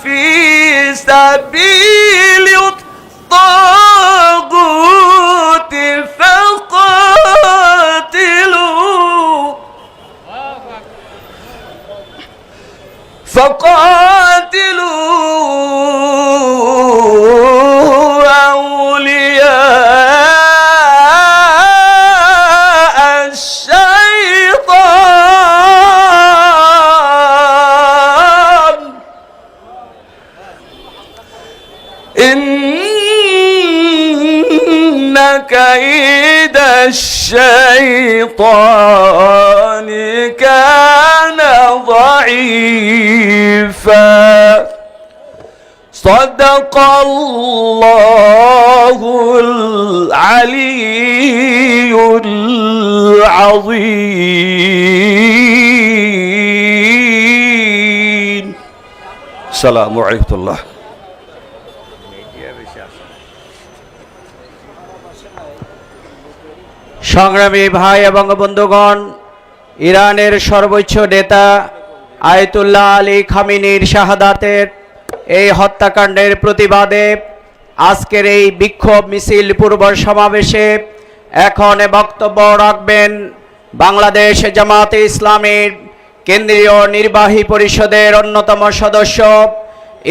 في سبيل الطاغوت فقاتلوا أولياء الشيطان إن كيد الشيطان كان ضعيفا صدق الله العلي العظيم السلام عليكم الله সংগ্রামী ভাই এবং বন্ধুগণ, ইরানের সর্বোচ্চ নেতা আয়াতুল্লাহ আলী খামেনির শাহাদাতের এই হত্যাকাণ্ডের প্রতিবাদে আজকের এই বিক্ষোভ মিছিল পূর্ব সমাবেশে এখন বক্তব্য রাখবেন বাংলাদেশ জামাতে ইসলামীর কেন্দ্রীয় নির্বাহী পরিষদের অন্যতম সদস্য,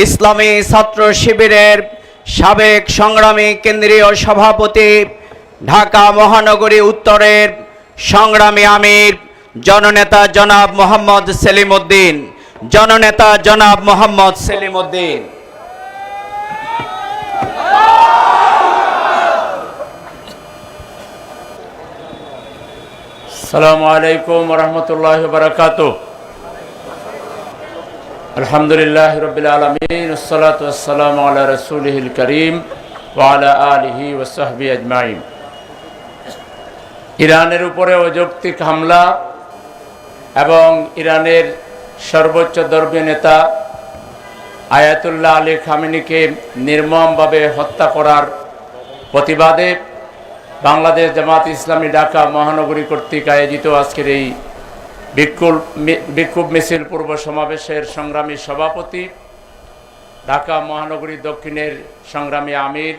ইসলামী ছাত্র শিবিরের সাবেক সংগ্রামী কেন্দ্রীয় সভাপতি, ঢাকা মহানগরী উত্তরের সংগ্রামী আমির জননেতা জনাব মোহাম্মদ সেলিম উদ্দিন। জননেতা জনাব মোহাম্মদ সেলিম উদ্দিন। আসসালামু আলাইকুম ওয়া রাহমাতুল্লাহি ওয়া বারাকাতুহু। আলহামদুলিল্লাহি রাব্বিল আলামিন ওয়াসসালাতু ওয়াসসালামু আলা রাসূলিহিল কারীম ওয়া আলা আলিহি ওয়া সাহবিহি আজমাইন। ইরানের উপরে অযৌক্তিক হামলা এবং ইরানের সর্বোচ্চ ধর্মীয় নেতা আয়াতুল্লাহ আলী খামেনিকে নির্মমভাবে হত্যা করার প্রতিবাদে বাংলাদেশ জামাত ইসলামী ঢাকা মহানগরী কর্তৃক আয়োজিত আজকের এই বিক্ষোভ মিছিল পূর্ব সমাবেশের সংগ্রামী সভাপতি, ঢাকা মহানগরী দক্ষিণের সংগ্রামী আমির,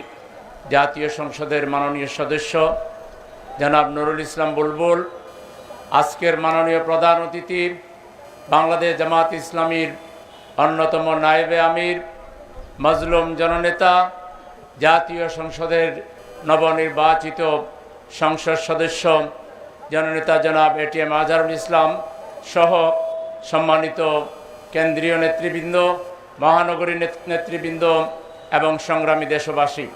জাতীয় সংসদের মাননীয় সদস্য জনাব নুরুল ইসলাম বুলবুল, আজকের মাননীয় প্রধান অতিথি বাংলাদেশ জামাত ইসলামীর অন্যতম নায়েবে আমির, মজলুম জননেতা, জাতীয় সংসদের নবনির্বাচিত সংসদ সদস্য জননেতা জনাব এটিএম আজহারুল ইসলাম সহ সম্মানিত কেন্দ্রীয় নেতৃবৃন্দ, মহানগরী নেতৃবৃন্দ এবং সংগ্রামী দেশবাসী,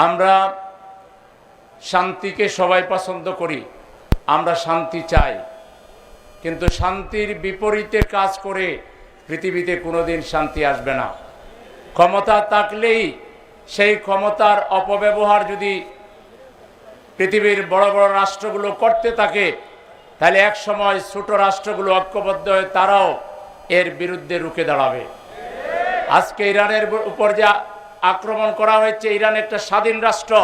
আমরা শান্তিকে সবাই পছন্দ করি, আমরা শান্তি চাই, কিন্তু শান্তির বিপরীতে কাজ করে পৃথিবীতে কোনোদিন শান্তি আসবে না। ক্ষমতা থাকলেই সেই ক্ষমতার অপব্যবহার যদি পৃথিবীর বড় বড় রাষ্ট্রগুলো করতে থাকে, তাহলে এক সময় ছোট রাষ্ট্রগুলো ঐক্যবদ্ধ হয়ে তারাও এর বিরুদ্ধে রুখে দাঁড়াবে। আজকে ইরানের উপর যে আক্রমণ করা হয়েছে, ইরান একটা স্বাধীন রাষ্ট্র,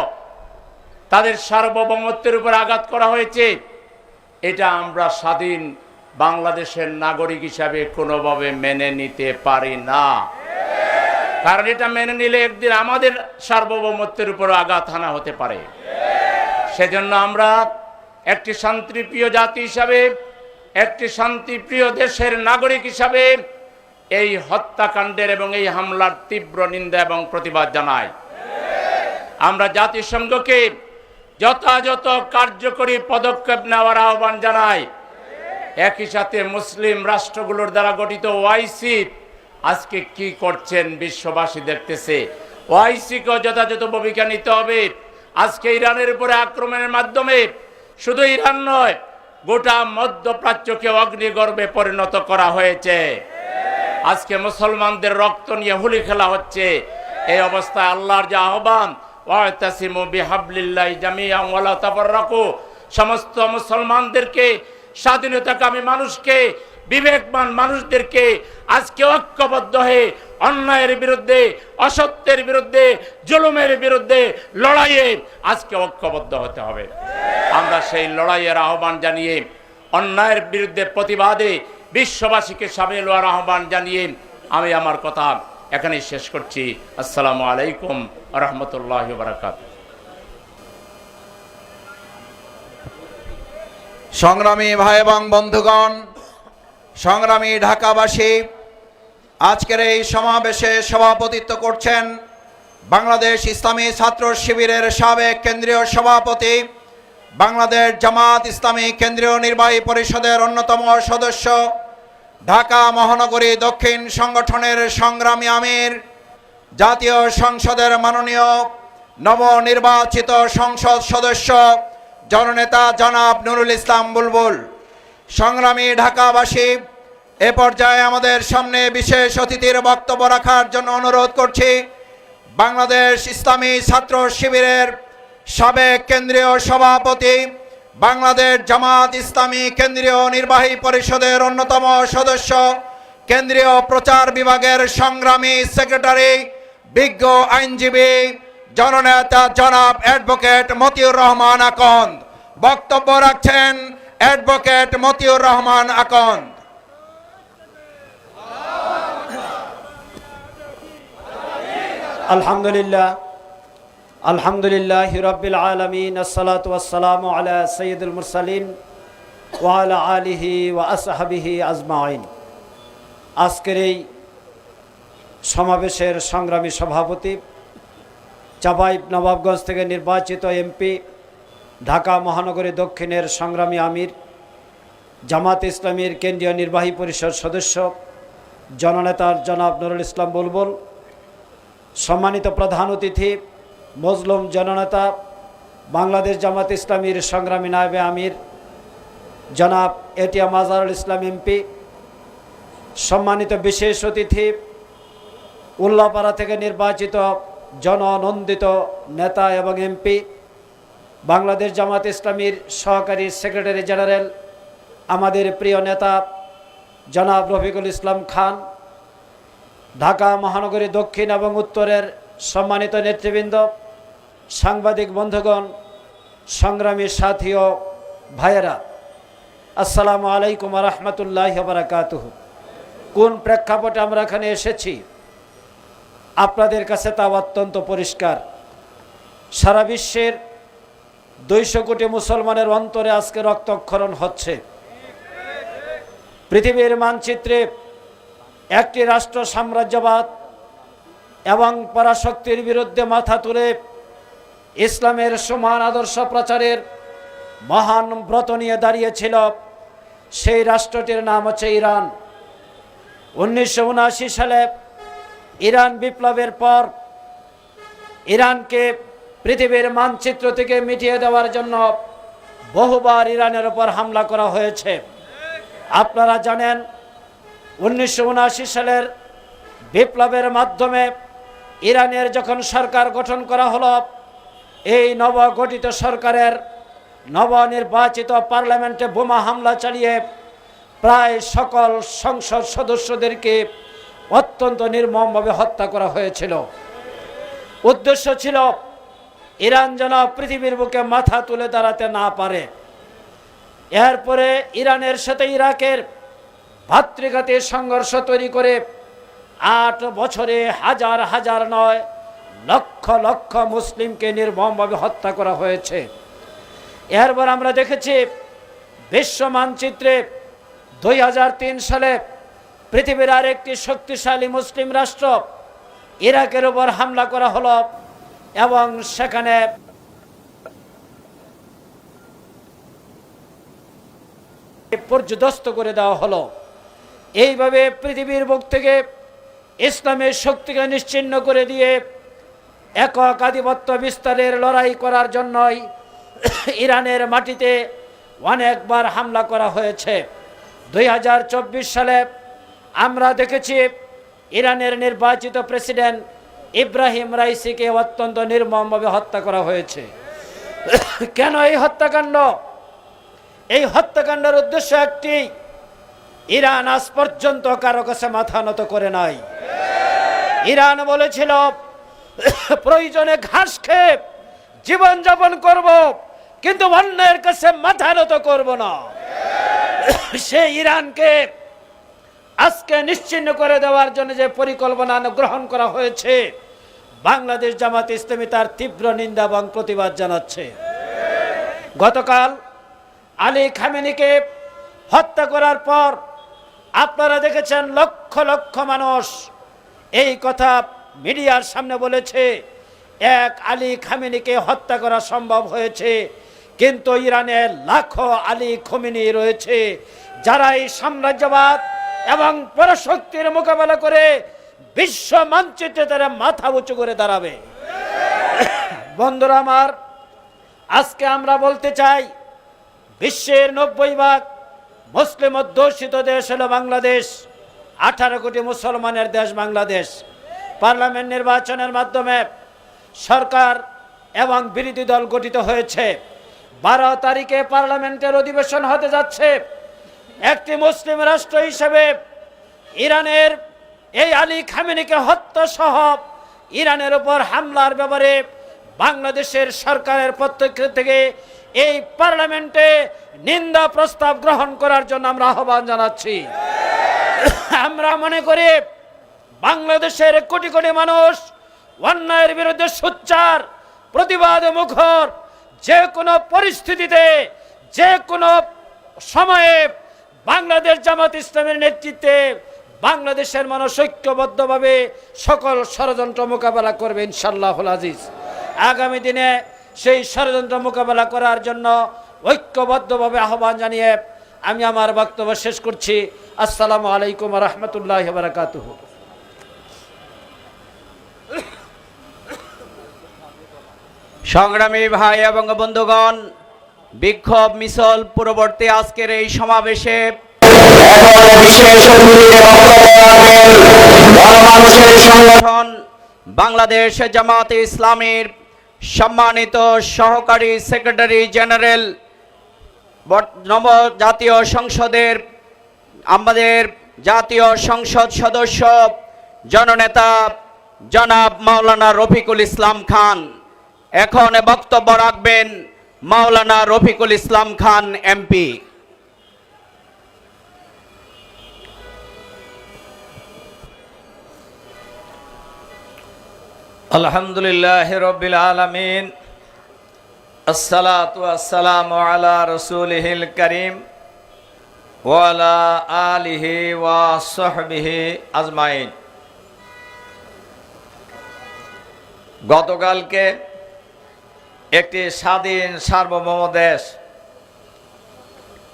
তাদের সার্বভৌমত্বের উপর আঘাত করা হয়েছে, এটা আমরা স্বাধীন বাংলাদেশের নাগরিক হিসাবে কোনোভাবে মেনে নিতে পারি না। কারণ এটা মেনে নিলে একদিন আমাদের সার্বভৌমত্বের উপর আঘাত হানা হতে পারে। সেজন্য আমরা একটি শান্তিপ্রিয় জাতি হিসাবে, একটি শান্তিপ্রিয় দেশের নাগরিক হিসাবে এই হত্যাকাণ্ডের এবং এই হামলার তীব্র নিন্দা এবং প্রতিবাদ জানাই। আমরা জাতিসংঘকে যথাযথ কার্যকরী পদক্ষেপ নেওয়ার আহ্বান জানাই। একই সাথে মুসলিম রাষ্ট্রগুলোর দ্বারা গঠিত ওআইসি আজকে কি করছেন বিশ্ববাসী দেখতেছে। ওআইসিকেও যথাযথ ভূমিকা নিতে হবে। আজকে ইরানের উপরে আক্রমণের মাধ্যমে শুধু ইরান নয়, গোটা মধ্যপ্রাচ্যকে অগ্নিগর্ভে পরিণত করা হয়েছে। আজকে মুসলমানদের রক্ত নিয়ে হোলি খেলা হচ্ছে। এই অবস্থায় আল্লাহর যে আহ্বান, ওয়াতাসিমু বিহাবলিল্লাহি জামিআন ওয়া লা তাফাররাকু, সমস্ত মুসলমানদেরকে, স্বাধীনতাকামী মানুষকে, বিবেকবান মানুষদেরকে আজকে ঐক্যবদ্ধ হয়ে অন্যায়ের বিরুদ্ধে, অসত্যের বিরুদ্ধে, জুলুমের বিরুদ্ধে লড়াইয়ে আজকে ঐক্যবদ্ধ হতে হবে। আমরা সেই লড়াইয়ের আহ্বান জানিয়ে, অন্যায়ের বিরুদ্ধে প্রতিবাদে বিশ্ববাসীকে সামিল হওয়ার আহ্বান জানিয়ে আমি আমার কথা এখানেই শেষ করছি। আসসালামু আলাইকুম ওয়া রাহমাতুল্লাহি ওয়া বারাকাতুহু। সংগ্রামী ভাই এবং বন্ধুগণ, সংগ্রামী ঢাকাবাসী, আজকের এই সমাবেশে সভাপতিত্ব করছেন বাংলাদেশ ইসলামী ছাত্র শিবিরের সাবেক কেন্দ্রীয় সভাপতি, বাংলাদেশ জামাত ইসলামী কেন্দ্রীয় নির্বাহী পরিষদের অন্যতম সদস্য, ঢাকা মহানগরী দক্ষিণ সংগঠনের সংগ্রামী আমির, জাতীয় সংসদের মাননীয় নবনির্বাচিত সংসদ সদস্য জননেতা জনাব নুরুল ইসলাম বুলবুল। সংগ্রামী ঢাকাবাসী, এ পর্যায়ে আমাদের সামনে বিশেষ অতিথির বক্তব্য রাখার জন্য অনুরোধ করছি বাংলাদেশ ইসলামী ছাত্র শিবিরের সাবেক কেন্দ্রীয় সভাপতি, বাংলাদেশ জামাত ইসলামী কেন্দ্রীয় নির্বাহী পরিষদের অন্যতম সদস্য, কেন্দ্রীয় প্রচার বিভাগের সংগ্রামী সেক্রেটারি, বিজ্ঞ আইনজীবী, জননেতা জনাব অ্যাডভোকেট মতিউর রহমান আকন্দ। বক্তব্য রাখছেন অ্যাডভোকেট মতিউর রহমান আকন্দ। আলহামদুলিল্লাহ, আলহামদুলিল্লাহ রাব্বিল আলামিন, আসসালাতু ওয়াসসালামু আলা সাইয়্যিদুল মুরসালিন ওয়া আলা আলিহি ওয়া আসহাবিহি আজমাইন। আজকের এই সমাবেশের সংগ্রামী সভাপতি, চাঁপাই নবাবগঞ্জ থেকে নির্বাচিত এমপি, ঢাকা মহানগরী দক্ষিণের সংগ্রামী আমির, জামাত ইসলামীর কেন্দ্রীয় নির্বাহী পরিষদ সদস্য জননেতা জনাব নুরুল ইসলাম বুলবুল, সম্মানিত প্রধান অতিথি মজলুম জননেতা বাংলাদেশ জামাত ইসলামীর সংগ্রামী নায়েবে আমির জনাব এটিএম আজহারুল ইসলাম এমপি, সম্মানিত বিশেষ অতিথি উল্লাপাড়া থেকে নির্বাচিত জননন্দিত নেতা এবং এমপি, বাংলাদেশ জামাত ইসলামীর সহকারী সেক্রেটারি জেনারেল আমাদের প্রিয় নেতা জনাব রফিকুল ইসলাম খান, ঢাকা মহানগরী দক্ষিণ এবং উত্তরের সম্মানিত নেতৃবৃন্দ, সাংবাদিক বন্ধুগণ, সংগ্রামী সাথী ও ভাইয়েরা, আসসালামু আলাইকুম ওয়া রাহমাতুল্লাহি ওয়া বারাকাতুহু। কোন প্রেক্ষাপটে আমরা এখানে এসেছি আপনাদের কাছে তা অত্যন্ত পরিষ্কার। সারা বিশ্বের 200 কোটি মুসলমানের অন্তরে আজকে রক্তক্ষরণ হচ্ছে। পৃথিবীর মানচিত্রে একটি রাষ্ট্র সাম্রাজ্যবাদ এবং পরাশক্তির বিরুদ্ধে মাথা তুলে ইসলামের সমান আদর্শ প্রচারের মহান ব্রত নিয়ে দাঁড়িয়েছিল। সেই রাষ্ট্রটির নাম হচ্ছে ইরান। 1979 সালে ইরান বিপ্লবের পর ইরানকে পৃথিবীর মানচিত্র থেকে মিটিয়ে দেওয়ার জন্য বহুবার ইরানের উপর হামলা করা হয়েছে। আপনারা জানেন 1979 সালের বিপ্লবের মাধ্যমে ইরানের যখন সরকার গঠন করা হলো, এই নবগঠিত সরকারের নবনির্বাচিত পার্লামেন্টে বোমা হামলা চালিয়ে প্রায় সকল সংসদ সদস্যদেরকে অত্যন্ত নির্মমভাবে হত্যা করা হয়েছিল। উদ্দেশ্য ছিল ইরান যেন পৃথিবীর বুকে মাথা তুলে দাঁড়াতে না পারে। এরপরে ইরানের সাথে ইরাকের ভাতৃঘাতী সংঘর্ষ তৈরি করে 8 বছরে হাজার হাজার নয় লক্ষ লক্ষ মুসলিমকে নির্মমভাবে হত্যা করা হয়েছে। এরপর আমরা দেখেছি বিশ্ব মানচিত্রে 2003 সালে পৃথিবীর আরেকটি শক্তিশালী মুসলিম রাষ্ট্র ইরাকের উপর হামলা করা হলো এবং সেখানে পর্যদস্ত করে দেওয়া হলো। এইভাবে পৃথিবীর বুক থেকে ইসলামের শক্তিকে নিশ্চিহ্ন করে দিয়ে একক আধিপত্য বিস্তারের লড়াই করার জন্যই ইরানের মাটিতে অনেকবার হামলা করা হয়েছে। 2024 সালে আমরা দেখেছি ইরানের নির্বাচিত প্রেসিডেন্ট ইব্রাহিম রাইসিকে অত্যন্ত নির্মমভাবে হত্যা করা হয়েছে। কেন এই হত্যাকাণ্ড? এই হত্যাকাণ্ডের উদ্দেশ্য একটি, ইরান আজ পর্যন্ত কারো কাছে মাথা নত করে নাই। ইরান বলেছিল প্রয়োজনে ঘাস খেয়ে জীবনযাপন করব, কিন্তু অন্যের কাছে মাথা নত করব না। সে ইরানকে আজকে নিশ্চিহ্ন করে দেওয়ার জন্য যে পরিকল্পনা গ্রহণ করা হয়েছে, বাংলাদেশ জামাত ইসলামী তার তীব্র নিন্দা এবং প্রতিবাদ জানাচ্ছে। গতকাল আলী খামেনিকে হত্যা করার পর আপনারা দেখেছেন লক্ষ লক্ষ মানুষ এই কথা মিডিয়ার সামনে বলেছে, এক আলী খামেনিকে হত্যা করা সম্ভব হয়েছে, কিন্তু ইরানে লাখো আলী খোমেনি রয়েছে যারা এই সাম্রাজ্যবাদ এবং পরাশক্তির মোকাবেলা করে বিশ্ব মানচিত্রে তারা মাথা উঁচু করে দাঁড়াবে। বন্ধুরা আমার, আজকে আমরা বলতে চাই, বিশ্বের 90% মুসলিম অধ্যুষিত দেশ হলো বাংলাদেশ। 18 কোটি মুসলমানের দেশ বাংলাদেশ। পার্লামেন্ট নির্বাচনের মাধ্যমে সরকার এবং বিরোধী দল গঠিত হয়েছে। 12 তারিখে পার্লামেন্টের অধিবেশন হতে যাচ্ছে। একটি মুসলিম রাষ্ট্র হিসেবে ইরানের এই আলী খামেনিকে হত্যা সহ ইরানের উপর হামলার ব্যাপারে বাংলাদেশের সরকারের পক্ষ থেকে এই পার্লামেন্টে নিন্দা প্রস্তাব গ্রহণ করার জন্য আমরা আহ্বান জানাচ্ছি। আমরা মনে করি বাংলাদেশের কোটি কোটি মানুষ অন্যায়ের বিরুদ্ধে সোচ্চার, প্রতিবাদ মুখর, যে কোনো পরিস্থিতিতে যে কোনো সময়ে বাংলাদেশ জামাত ইসলামের নেতৃত্বে বাংলাদেশের মানুষ ঐক্যবদ্ধভাবে সকল ষড়যন্ত্র মোকাবেলা করবে ইনশাআল্লাহুল আজিজ। আগামী দিনে সেই ষড়যন্ত্র মোকাবেলা করার জন্য ঐক্যবদ্ধভাবে আহ্বান জানিয়ে আমি আমার বক্তব্য শেষ করছি। আসসালামু আলাইকুম ওয়া রাহমাতুল্লাহি ওয়া বারাকাতুহু। সংগ্রামী ভাই এবং বন্ধুগণ, বিক্ষোভ মিছিল পূর্ববর্তী আজকের এই সমাবেশে সংগঠন বাংলাদেশ জামাত ইসলামীর সম্মানিত সহকারী সেক্রেটারি জেনারেল, নব জাতীয় সংসদের আমাদের জাতীয় সংসদ সদস্য জননেতা জনাব মাওলানা রফিকুল ইসলাম খান। এখন বক্তব্য রাখবেন মাওলানা রফিকুল ইসলাম খান এমপি। আলহামদুলিল্লাহ রব্বিল আলামিন, আসসালাতু আসসালামু আলা রাসূলিহিল কারীম ওয়া আলা আলিহি ওয়া সাহবিহি আজমাইন। গতকালকে একটি স্বাধীন সার্বভৌম দেশ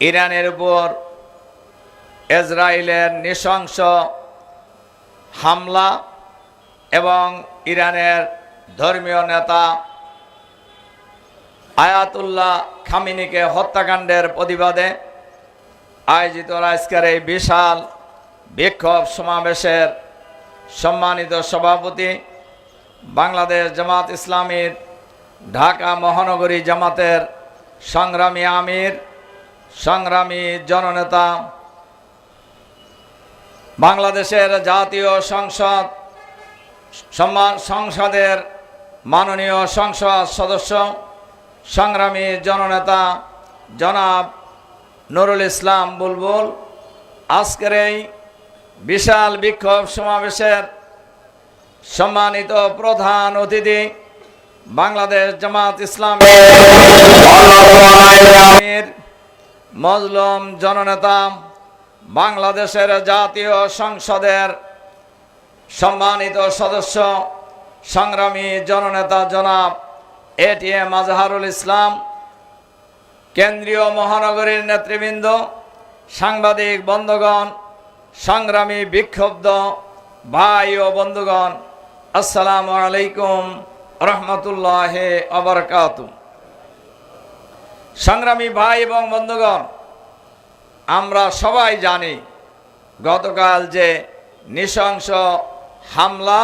ইরানের উপর ইসরায়েলের নৃশংস হামলা এবং ইরানের ধর্মীয় নেতা আয়াতুল্লাহ খামেনিকে হত্যাকাণ্ডের প্রতিবাদে আয়োজিত আজকের এই বিশাল বিক্ষোভ সমাবেশের সম্মানিত সভাপতি, বাংলাদেশ জামাত ইসলামীর ঢাকা মহানগরী জামাতের সংগ্রামী আমির, সংগ্রামী জননেতা, বাংলাদেশের জাতীয় সংসদের মাননীয় সংসদ সদস্য, সংগ্রামী জননেতা জনাব নুরুল ইসলাম বুলবুল, আজকের এই বিশাল বিক্ষোভ সমাবেশের সম্মানিত প্রধান অতিথি, বাংলাদেশ জামাত ইসলামীর মজলুম জননেতা, বাংলাদেশের জাতীয় সংসদের সম্মানিত সদস্য, সংগ্রামী জননেতা জনাব এটিএম আজহারুল ইসলাম, কেন্দ্রীয় মহানগরীর নেতৃবৃন্দ, সাংবাদিক বন্ধুগণ, সংগ্রামী বিক্ষুব্ধ ভাই ও বন্ধুগণ, আসসালামু আলাইকুম রহমতুল্লাহি ওয়া বারাকাতুহু। সংগ্রামী ভাই এবং বন্ধুগণ, আমরা সবাই জানি গতকাল যে নৃশংস হামলা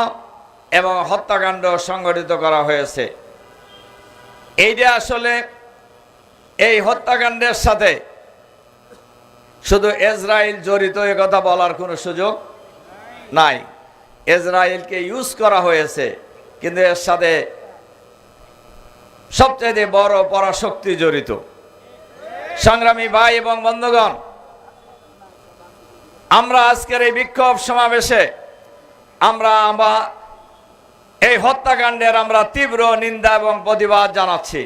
এবং হত্যাকাণ্ড সংঘটিত করা হয়েছে, এইটা আসলে এই হত্যাকাণ্ডের সাথে শুধু ইসরায়েল জড়িত এ কথা বলার কোনো সুযোগ নাই। ইসরায়েলকে ইউজ করা হয়েছে, কিন্তু এর সাথে সবচেয়ে বড় পরাশক্তি জড়িত। সংগ্রামী ভাই এবং বন্ধুগণ, আমরা আজকের এই বিক্ষোভ সমাবেশে আমরা এই হত্যাকাণ্ডের আমরা তীব্র নিন্দা এবং প্রতিবাদ জানাচ্ছি।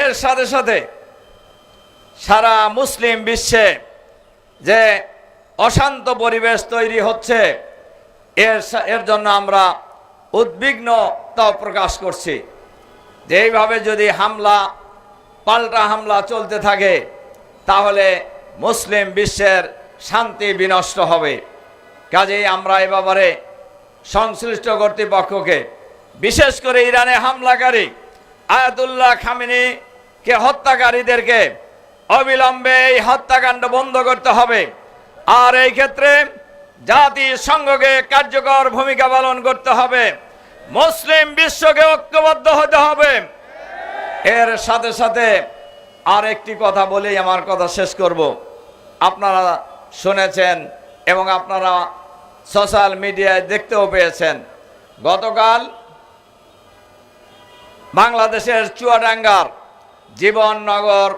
এর সাথে সাথে সারা মুসলিম বিশ্বে যে অশান্ত পরিবেশ তৈরি হচ্ছে এর জন্য আমরা উদ্বিগ্নতা প্রকাশ করছি। যে এইভাবে যদি পাল্টা হামলা চলতে থাকে তাহলে মুসলিম বিশ্বের শান্তি বিনষ্ট হবে। কাজেই আমরা এ ব্যাপারে সংশ্লিষ্ট কর্তৃপক্ষকে, বিশেষ করে ইরানে হামলাকারী আয়াতুল্লাহ খামেনিকে হত্যাকারীদেরকে অবিলম্বে এই হত্যাকাণ্ড বন্ধ করতে হবে। আর এই ক্ষেত্রে জাতিসংঘকে কার্যকর ভূমিকা পালন করতে হবে। মুসলিম বিশ্বকে ঐক্যবদ্ধ হতে হবে। এর সাথে সাথে আর একটি কথা বলেই আমার কথা শেষ করব। আপনারা শুনেছেন এবং আপনারা সোশ্যাল মিডিয়ায় দেখতেও পেয়েছেন, গতকাল বাংলাদেশের চুয়াডাঙ্গার জীবননগর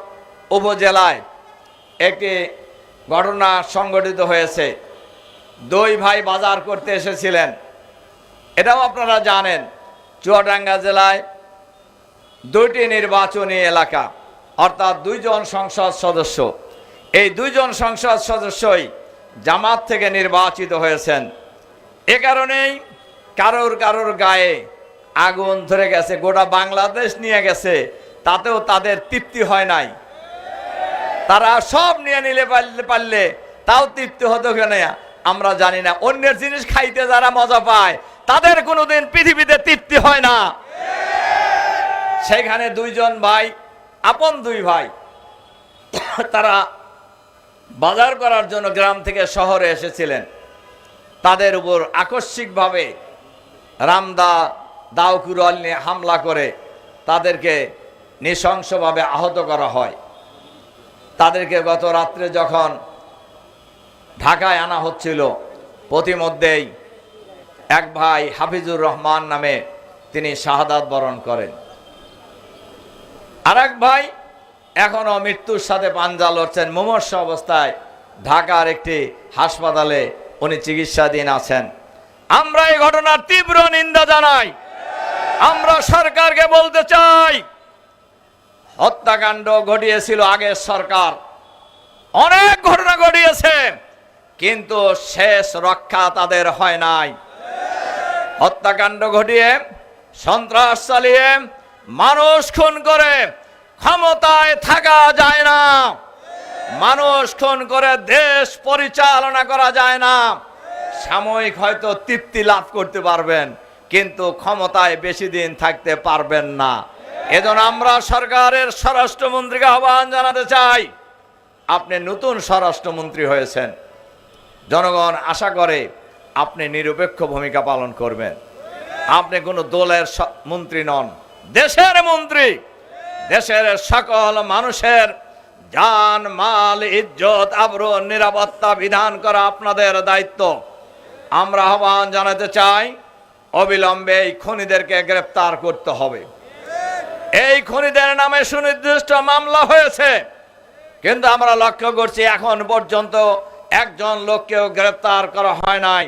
উপজেলায় একটি ঘটনা সংঘটিত হয়েছে। দুই ভাই বাজার করতে এসেছিলেন। এটাও আপনারা জানেন, চুয়াডাঙ্গা জেলায় দুইটি নির্বাচনী এলাকা, অর্থাৎ দুইজন সংসদ সদস্য। এই দুইজন সংসদ সদস্যই জামাত থেকে নির্বাচিত হয়েছেন। এ কারণেই কারোর গায়ে আগুন ধরে গেছে, গোটা বাংলাদেশ নিয়ে গেছে, তাতেও তাদের তৃপ্তি হয় নাই। তারা সব নিয়ে নিলে পারলে তাও তৃপ্তি হতো কেন আমরা জানি না। অন্যের জিনিস খাইতে যারা মজা পায় তাদের কোনোদিন পৃথিবীতে তৃপ্তি হয় না। সেখানে দুইজন ভাই, আপন দুই ভাই, তারা বাজার করার জন্য গ্রাম থেকে শহরে এসেছিলেন। তাদের উপর আকস্মিকভাবে রামদা দাউকুরল নিয়ে হামলা করে তাদেরকে নৃশংসভাবে আহত করা হয়। তাদেরকে গত রাত্রে যখন ঢাকায় আনা হচ্ছিল, প্রতিমধ্যেই এক ভাই হাফিজুর রহমান নামে তিনি শাহাদাত বরণ করেন। আর এক ভাই এখনো মৃত্যুর সাথে পাঞ্জা লড়ছেন, মুমূর্ষু অবস্থায় ঢাকার একটি হাসপাতালে উনি চিকিৎসাধীন আছেন। আমরা এই ঘটনার তীব্র নিন্দা জানাই। আমরা সরকারকে বলতে চাই, হত্যাকাণ্ড ঘটিয়েছিল আগের সরকার, অনেক ঘটনা ঘটিয়েছে, কিন্তু শেষ রক্ষা তাদের হয় নাই। হত্যাকাণ্ড ঘটিয়ে, সন্ত্রাস চালিয়ে, মানুষ খুন করে ক্ষমতায় থাকা যায় না। মানুষ খুন করে দেশ পরিচালনা করা যায় না। সাময়িক হয়তো তৃপ্তি লাভ করতে পারবেন, কিন্তু ক্ষমতায় বেশি দিন থাকতে পারবেন না। এজন্য আমরা সরকারের স্বরাষ্ট্রমন্ত্রীকে আহ্বান জানাতে চাই, আপনি নতুন স্বরাষ্ট্রমন্ত্রী হয়েছেন, জনগণ আশা করে আপনি নিরপেক্ষ ভূমিকা পালন করবেন। আপনি কোনো দলের মন্ত্রী নন, দেশের মন্ত্রী। দেশের সকল মানুষের জান, মাল, ইজ্জত, আবরু, নিরাপত্তা বিধান করা আপনাদের দায়িত্ব। আমরা আহ্বান জানাতে চাই, অবিলম্বে এই খুনিদেরকে গ্রেফতার করতে হবে। এই খুনিদের নামে সুনির্দিষ্ট মামলা হয়েছে, কিন্তু আমরা লক্ষ্য করছি এখন পর্যন্ত একজন লোককেও গ্রেফতার করা হয় নাই।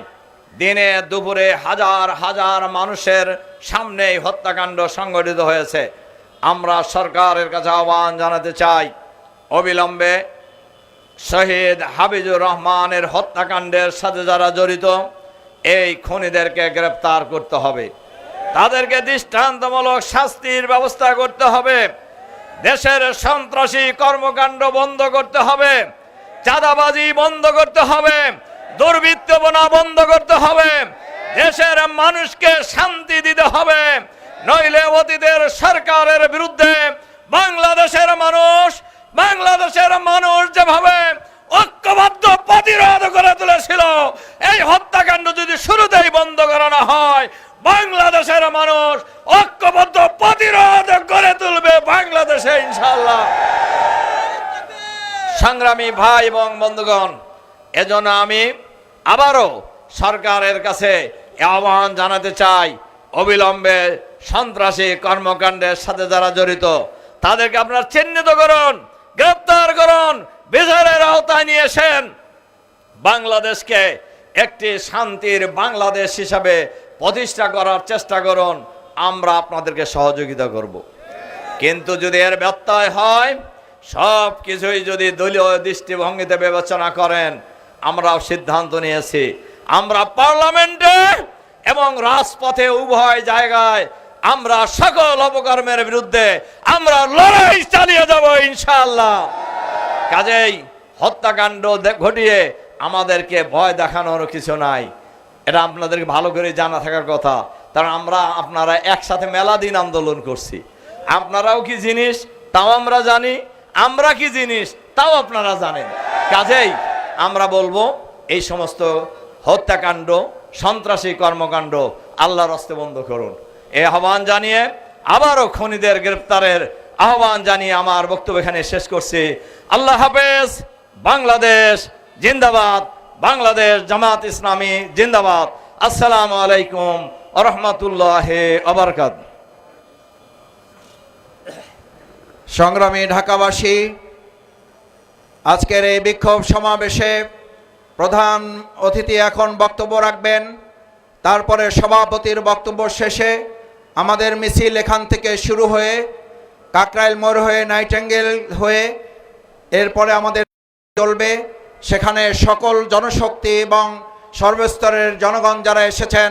দিনে দুপুরে হাজার হাজার মানুষের সামনে হত্যাকাণ্ড সংঘটিত হয়েছে। আমরা সরকারের কাছে আহ্বান জানাতে চাই, অবিলম্বে শহীদ হাফিজুর রহমানের হত্যাকাণ্ডের সাথে যারা জড়িত এই খুনিদেরকে গ্রেফতার করতে হবে। তাদেরকে দৃষ্টান্তমূলক শাস্তির ব্যবস্থা করতে হবে। দেশের সন্ত্রাসী কর্মকাণ্ড বন্ধ করতে হবে, চাঁদাবাজি বন্ধ করতে হবে, দুর্বৃত্তপনা বন্ধ করতে হবে, দেশের মানুষকে শান্তি দিতে হবে। নইলে অতীতের সরকারের বিরুদ্ধে বাংলাদেশের মানুষ যেভাবে ঐক্যবদ্ধ প্রতিরোধ করে তুলেছিল, এই হত্যাকাণ্ড যদি শুরুতেই বন্ধ করানো হয়, বাংলাদেশের মানুষ ঐক্যবদ্ধ প্রতিরোধ করে তুলবে বাংলাদেশে ইনশাআল্লাহ। সংগ্রামী ভাই এবং বন্ধুগণ, এজন্য আমি আবারও সরকারের কাছে আহ্বান জানাতে চাই, অবিলম্বে সন্ত্রাসী কর্মকাণ্ডের সাথে যারা জড়িত তাদেরকে আপনারা চিহ্নিত করুন, গ্রেফতার করুন, বিচারের আওতায় নিয়ে আসেন। বাংলাদেশকে একটি শান্তির বাংলাদেশ হিসাবে প্রতিষ্ঠা করার চেষ্টা করুন, আমরা আপনাদেরকে সহযোগিতা করব। কিন্তু যদি এর ব্যত্যয় হয়, সব কিছুই যদি দলীয় দৃষ্টিভঙ্গিতে বিবেচনা করেন, আমরাও সিদ্ধান্ত নিয়েছি আমরা পার্লামেন্টে এবং রাজপথে উভয় জায়গায় আমরা সকল অপকর্মের বিরুদ্ধে আমরা লড়াই চালিয়ে যাব ইনশাআল্লাহ। কাজেই হত্যাকাণ্ড ঘটিয়ে আমাদেরকে ভয় দেখানোর কিছু নাই, এটা আপনাদেরকে ভালো করে জানা থাকার কথা। কারণ আপনারা একসাথে মেলা দিন আন্দোলন করছি, আপনারাও কি জিনিস তাও আমরা জানি, আমরা কি জিনিস তাও আপনারা জানেন। কাজেই আমরা বলবো এই সমস্ত হত্যাকাণ্ড, সন্ত্রাসী কর্মকাণ্ড আল্লাহর হস্তে বন্ধ করুন। এই আহ্বান জানিয়ে আবারও খুনিদের গ্রেপ্তারের আহ্বান জানিয়ে আমার বক্তব্য এখানে শেষ করছি। আল্লাহ হাফেজ। বাংলাদেশ জিন্দাবাদ, বাংলাদেশ জামাত ইসলামী জিন্দাবাদ। আসসালামু আলাইকুম ওয়া রাহমাতুল্লাহি ওয়া বারাকাতুহু। সংগ্রামী ঢাকাবাসী, আজকের এই বিক্ষোভ সমাবেশে প্রধান অতিথি এখন বক্তব্য রাখবেন। তারপরে সভাপতির বক্তব্য শেষে আমাদের মিছিল এখান থেকে শুরু হয়ে কাকরাইল মোড় হয়ে নাইটেঙ্গেল হয়ে এরপরে আমাদের চলবে। সেখানে সকল জনশক্তি এবং সর্বস্তরের জনগণ যারা এসেছেন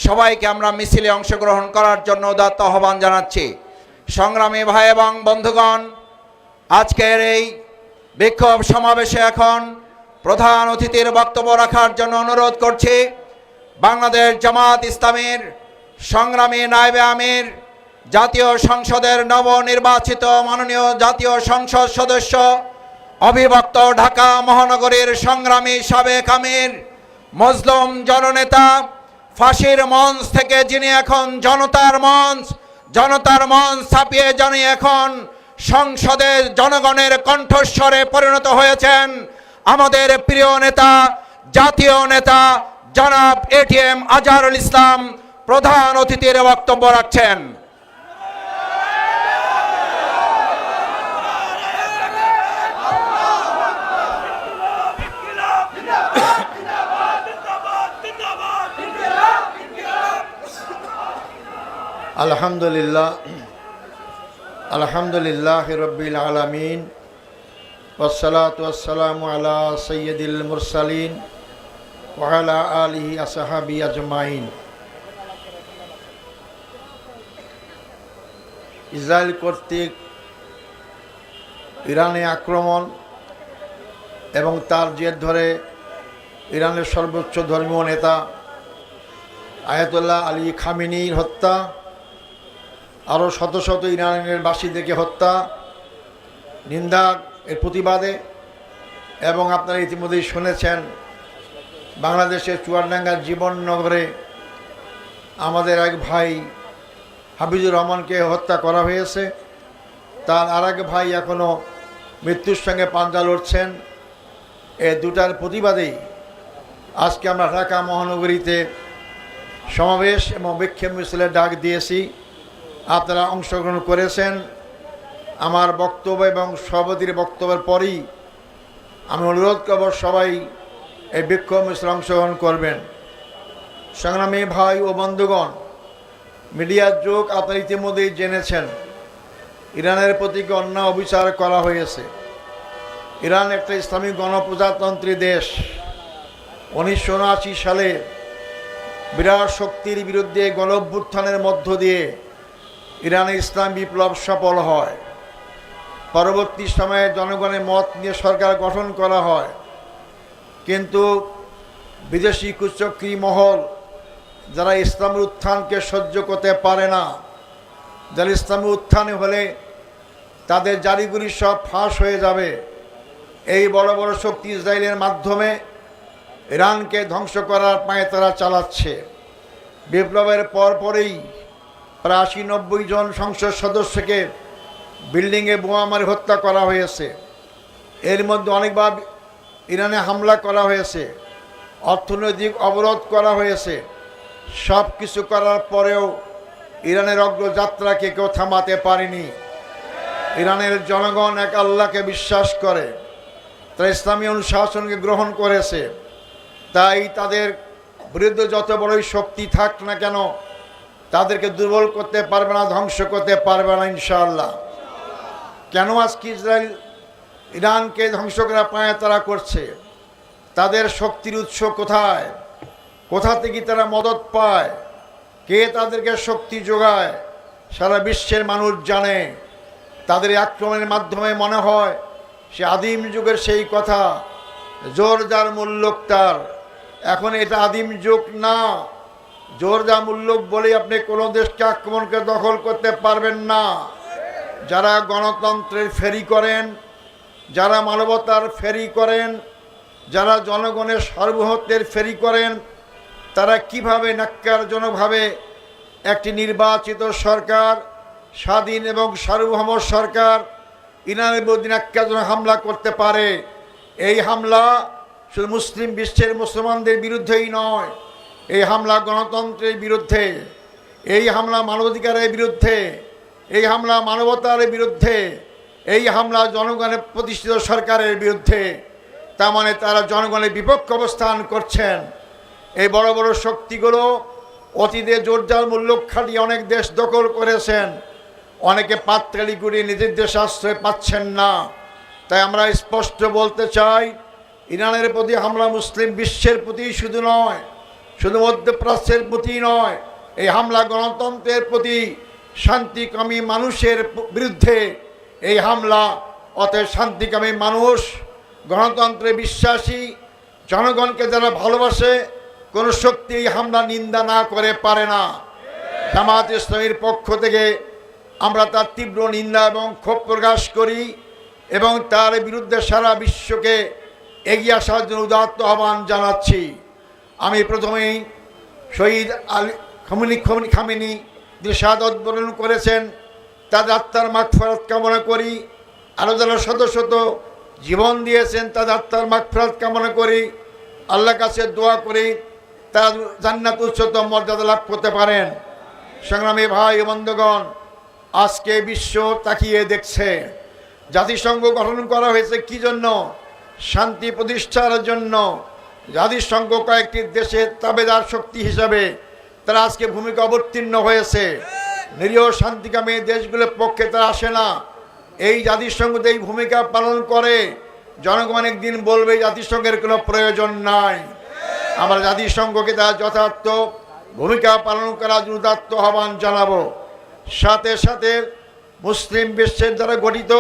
সবাইকে আমরা মিছিলে অংশগ্রহণ করার জন্য উদাত্ত আহ্বান জানাচ্ছি। সংগ্রামী ভাই এবং বন্ধুগণ, আজকের এই বিক্ষোভ সমাবেশে এখন প্রধান অতিথির বক্তব্য রাখার জন্য অনুরোধ করছি বাংলাদেশ জামাত ইসলামীর সংগ্রামী নায়েবে আমির, জাতীয় সংসদের নবনির্বাচিত মাননীয় জাতীয় সংসদ সদস্য, অবিভক্ত ঢাকা মহানগরীর সংগ্রামী সাবেক আমির, মজলুম জননেতা, ফাঁসির মঞ্চ থেকে যিনি এখন জনতার মঞ্চ ছাপিয়ে যিনি এখন সংসদে জনগণের কণ্ঠস্বরে পরিণত হয়েছেন, আমাদের প্রিয় নেতা, জাতীয় নেতা জনাব এটিএম আজহারুল ইসলাম প্রধান অতিথির বক্তব্য রাখছেন। আলহামদুলিল্লাহ রব্বিল আলামিন ওয়াসসালাতু ওয়াসসালামু আলা সাইয়্যিদিল মুরসালিন ওয়া আলা আলিহি আসহাবি আজমাইন। ইসরায়েল কর্তৃক ইরানে আক্রমণ এবং তার জের ধরে ইরানের সর্বোচ্চ ধর্মীয় নেতা আয়াতুল্লাহ আলী খামেনির হত্যা, আরও শত শত ইরানের বাসীদেরকে হত্যা, নিন্দা এর প্রতিবাদে এবং আপনারা ইতিমধ্যেই শুনেছেন বাংলাদেশের চুয়াডাঙ্গার জীবননগরে আমাদের এক ভাই হাফিজুর রহমানকে হত্যা করা হয়েছে। তার আর এক ভাই এখনও মৃত্যুর সঙ্গে পাঞ্জা লড়ছেন। এই দুটার প্রতিবাদেই আজকে আমরা ঢাকা মহানগরীতে সমাবেশ এবং বিক্ষোভ মিছিলের ডাক দিয়েছি। আপনারা অংশগ্রহণ করেছেন। আমার বক্তব্য এবং সভাপতির বক্তব্যের পরই আমি অনুরোধ করব সবাই এই বিক্ষোভ মিছিলে অংশগ্রহণ করবেন। সংগ্রামী ভাই ও বন্ধুগণ, মিডিয়ার যুগ, আপনারা ইতিমধ্যেই জেনেছেন ইরানের প্রতি অন্যায় অবিচার করা হয়েছে। ইরান একটা ইসলামিক গণপ্রজাতন্ত্রী দেশ। 1979 সালে বিরাট শক্তির বিরুদ্ধে গণঅভ্যুত্থানের মধ্য দিয়ে ইরানে ইসলাম বিপ্লব সফল হয়। পরবর্তী সময়ে জনগণের মত নিয়ে সরকার গঠন করা হয়, কিন্তু বিদেশি কুচক্রী মহল যারা ইসলামের উত্থানকে সহ্য করতে পারে না, যারা ইসলামের উত্থানে হলে তাদের জারিগুলি সব ফাঁস হয়ে যাবে, এই বড় বড় শক্তি ইসরায়েলের মাধ্যমে ইরানকে ধ্বংস করার পায়ে তারা চালাচ্ছে। বিপ্লবের পরপরেই প্রায় 80-90 জন সংসদ সদস্যকে বিল্ডিংয়ে বোমা মারে হত্যা করা হয়েছে। এর মধ্যে অনেকবার ইরানে হামলা করা হয়েছে, অর্থনৈতিক অবরোধ করা হয়েছে। সব কিছু করার পরেও ইরানের অগ্রযাত্রাকে কেউ থামাতে পারেনি। ইরানের জনগণ এক আল্লাহকে বিশ্বাস করে, তারা ইসলামী অনুশাসনকে গ্রহণ করেছে। তাই তাদের বিরুদ্ধে যত বড়ই শক্তি থাক না কেন তাদেরকে দুর্বল করতে পারবে না, ধ্বংস করতে পারবে না ইনশাআল্লাহ। কেন আজকে ইসরায়েল ইরানকে ধ্বংস করার পায়তারা করছে? তাদের শক্তির উৎস কোথায়? কোথা থেকে তারা মদত পায়? কে তাদেরকে শক্তি যোগায়? সারা বিশ্বের মানুষ জানে। তাদের এই আক্রমণের মাধ্যমে মনে হয় সে আদিম যুগের সেই কথা, জোর যার মুল্লুক তার। এখন এটা আদিম যুগ না। জোর যা মুল্লুক বলেই আপনি কোনো দেশকে আক্রমণকে দখল করতে পারবেন না। যারা গণতন্ত্রের ফেরি করেন, যারা মানবতার ফেরি করেন, যারা জনগণের সার্বভৌমত্বের ফেরি করেন, তারা কিভাবে ন্যাক্কারজনকভাবে একটি নির্বাচিত সরকার, স্বাধীন এবং সার্বভৌম সরকার ইরানের বিরুদ্ধে ন্যাক্কারজনক হামলা করতে পারে? এই হামলা শুধু মুসলিম বিশ্বের মুসলমানদের বিরুদ্ধেই নয়, এই হামলা গণতন্ত্রের বিরুদ্ধে, এই হামলা মানবাধিকারের বিরুদ্ধে, এই হামলা মানবতার বিরুদ্ধে, এই হামলা জনগণের প্রতিষ্ঠিত সরকারের বিরুদ্ধে। তার মানে তারা জনগণের বিপক্ষে অবস্থান করছেন। এই বড় বড় শক্তিগুলো অতীতে জোরজার মূল্যক খাটিয়ে অনেক দেশ দখল করেছেন, অনেকে পাততালি করে নিজের দেশে আশ্রয় পাচ্ছেন না। তাই আমরা স্পষ্ট বলতে চাই, ইরানের প্রতি হামলা মুসলিম বিশ্বের প্রতি শুধু নয়, শুধু মধ্যপ্রাচ্যের প্রতি নয়, এই হামলা গণতন্ত্রের প্রতি, শান্তিকামী মানুষের বিরুদ্ধে এই হামলা। অতএব শান্তিকামী মানুষ, গণতন্ত্রে বিশ্বাসী জনগণকে যারা ভালোবাসে, কোনো শক্তি এই হামলা নিন্দা না করে পারে না। জামাত ইসলামীর পক্ষ থেকে আমরা তার তীব্র নিন্দা এবং ক্ষোভ প্রকাশ করি এবং তার বিরুদ্ধে সারা বিশ্বকে এগিয়ে আসার জন্য উদাত্ত আহ্বান জানাচ্ছি। আমি প্রথমেই শহীদ খামেনি যিনি শাহাদাত বরণ করেছেন, তাদের আত্মার মাগফিরাত কামনা করি। আরও যারা শত শত জীবন দিয়েছেন তাদের আত্মার মাগফিরাত কামনা করি। আল্লাহর কাছে দোয়া করি তারা জান্নাত উচ্চতম মর্যাদা লাভ করতে পারেন। সংগ্রামী ভাই বন্ধুগণ, আজকে বিশ্ব তাকিয়ে দেখছে। জাতিসংঘ গঠন করা হয়েছে কি জন্য? শান্তি প্রতিষ্ঠার জন্য। জাতিসংঘ কয়েকটি দেশের তাবেদার শক্তি হিসাবে তারা আজকে ভূমিকা অবতীর্ণ হয়েছে। নিরীহ শান্তিকামী দেশগুলোর পক্ষে তারা আসে না। এই জাতিসংঘ এই ভূমিকা পালন করে। জনগণ একদিন বলবে জাতিসংঘের কোনো প্রয়োজন নাই। আমরা জাতিসংঘকে তারা যথার্থ ভূমিকা পালন করার জন্য উদাত্ত আহ্বান জানাবো। সাথে সাথে মুসলিম বিশ্বের দ্বারা গঠিত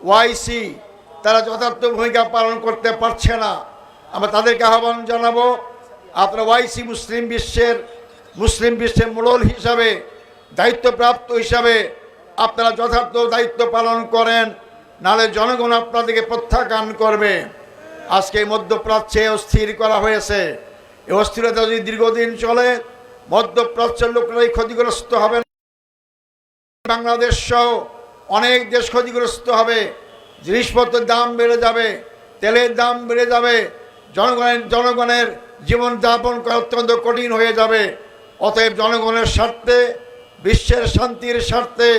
ওআইসি তারা যথার্থ ভূমিকা পালন করতে পারছে না। আমরা তাদেরকে আহ্বান জানাবো, আপনারা ওআইসি মুসলিম বিশ্বের মোড়ল হিসাবে, দায়িত্বপ্রাপ্ত হিসাবে আপনারা যথার্থ দায়িত্ব পালন করেন, নাহলে জনগণ আপনাদেরকে প্রত্যাখ্যান করবে। আজকে মধ্যপ্রাচ্যে অস্থির করা হয়েছে। এই অস্থিরতা যদি দীর্ঘদিন চলে, মধ্যপ্রাচ্যের লোকরাই ক্ষতিগ্রস্ত হবেন। বাংলাদেশ সহ অনেক দেশ ক্ষতিগ্রস্ত হবে। জিনিসপত্রের দাম বেড়ে যাবে, তেলের দাম বেড়ে যাবে, জনগণের জীবনযাপন করা অত্যন্ত কঠিন হয়ে যাবে। অতএব জনগণের স্বার্থে, বিশ্বের শান্তির স্বার্থে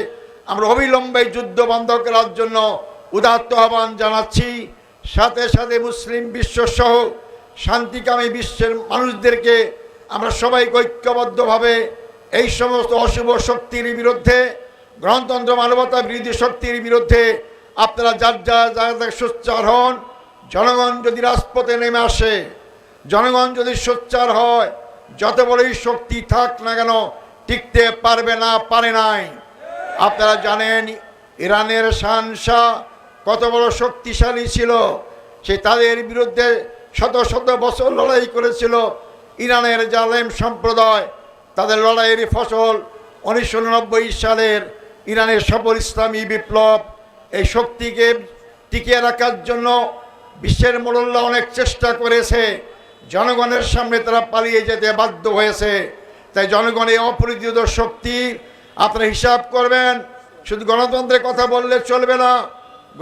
আমরা অবিলম্বে যুদ্ধ বন্ধ করার জন্য উদাত্ত আহ্বান জানাচ্ছি। সাথে সাথে মুসলিম বিশ্ব সহ শান্তিকামী বিশ্বের মানুষদেরকে আমরা সবাইকে ঐক্যবদ্ধভাবে এই সমস্ত অশুভ শক্তির বিরুদ্ধে, গণতন্ত্র মানবতা বিরোধী শক্তির বিরুদ্ধে আপনারা যার জায়গা সোচ্চার হন। জনগণ যদি রাজপথে নেমে আসে, জনগণ যদি সোচ্চার হয়, যত বড়ই শক্তি থাক না কেন টিকতে পারবে না, পারে নাই। আপনারা জানেন ইরানের শাহনশাহ কত বড় শক্তিশালী ছিল। সে তাদের বিরুদ্ধে শত শত বছর লড়াই করেছিল। ইরানের জালেম সম্প্রদায় তাদের লড়াইয়ের ফসল 1990 সালের ইরানের সফল ইসলামী বিপ্লব। এই শক্তিকে টিকিয়ে রাখার জন্য বিশ্বের মোড়ল্লা অনেক চেষ্টা করেছে। জনগণের সামনে তারা পালিয়ে যেতে বাধ্য হয়েছে। তাই জনগণের অপরিচিত শক্তি আপনারা হিসাব করবেন। শুধু গণতন্ত্রের কথা বললে চলবে না,